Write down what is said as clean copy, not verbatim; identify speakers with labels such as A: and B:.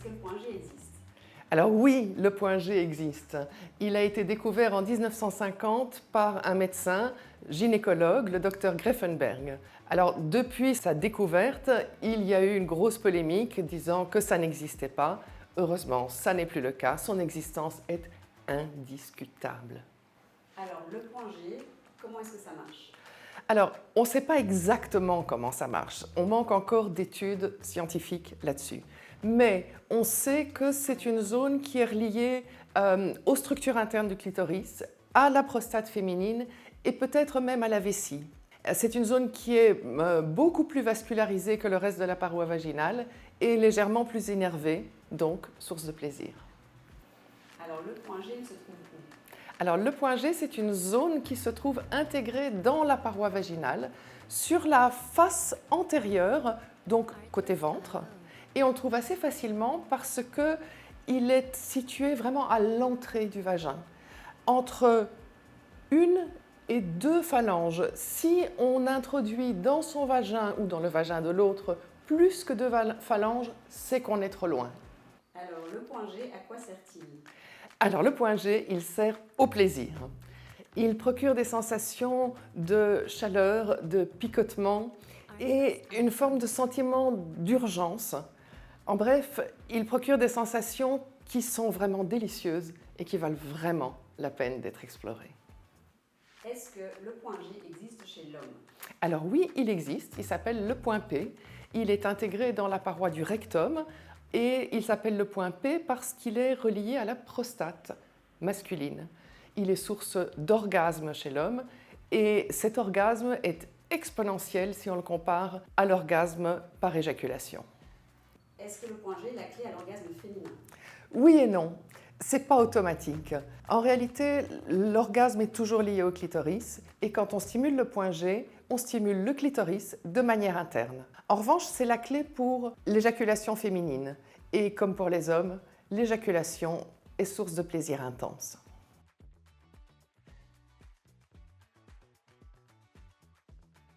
A: que le point G existe?
B: Alors oui, le point G existe. Il a été découvert en 1950 par un médecin gynécologue, le docteur Greffenberg. Alors depuis sa découverte, il y a eu une grosse polémique disant que ça n'existait pas. Heureusement, ça n'est plus le cas. Son existence est indiscutable.
A: Alors le point G, comment est-ce que ça marche?
B: Alors, on ne sait pas exactement comment ça marche. On manque encore d'études scientifiques là-dessus. Mais on sait que c'est une zone qui est reliée aux structures internes du clitoris, à la prostate féminine et peut-être même à la vessie. C'est une zone qui est beaucoup plus vascularisée que le reste de la paroi vaginale et légèrement plus énervée, donc source de plaisir.
A: Alors le point G, il se trouve où?
B: Alors le point G, c'est une zone qui se trouve intégrée dans la paroi vaginale, sur la face antérieure, donc côté ventre, et on le trouve assez facilement parce qu'il est situé vraiment à l'entrée du vagin, entre une et deux phalanges. Si on introduit dans son vagin ou dans le vagin de l'autre plus que deux phalanges, c'est qu'on est trop loin.
A: Alors le point G, à quoi sert-il?
B: Alors le point G, il sert au plaisir. Il procure des sensations de chaleur, de picotement et une forme de sentiment d'urgence. En bref, il procure des sensations qui sont vraiment délicieuses et qui valent vraiment la peine d'être explorées.
A: Est-ce que le point G existe chez l'homme?
B: Alors oui, il existe, il s'appelle le point P. Il est intégré dans la paroi du rectum et il s'appelle le point P parce qu'il est relié à la prostate masculine. Il est source d'orgasme chez l'homme et cet orgasme est exponentiel si on le compare à l'orgasme par éjaculation.
A: Est-ce que le point G est la clé à l'orgasme féminin?
B: Oui et non. C'est pas automatique. En réalité, l'orgasme est toujours lié au clitoris et quand on stimule le point G, on stimule le clitoris de manière interne. En revanche, c'est la clé pour l'éjaculation féminine et comme pour les hommes, l'éjaculation est source de plaisir intense.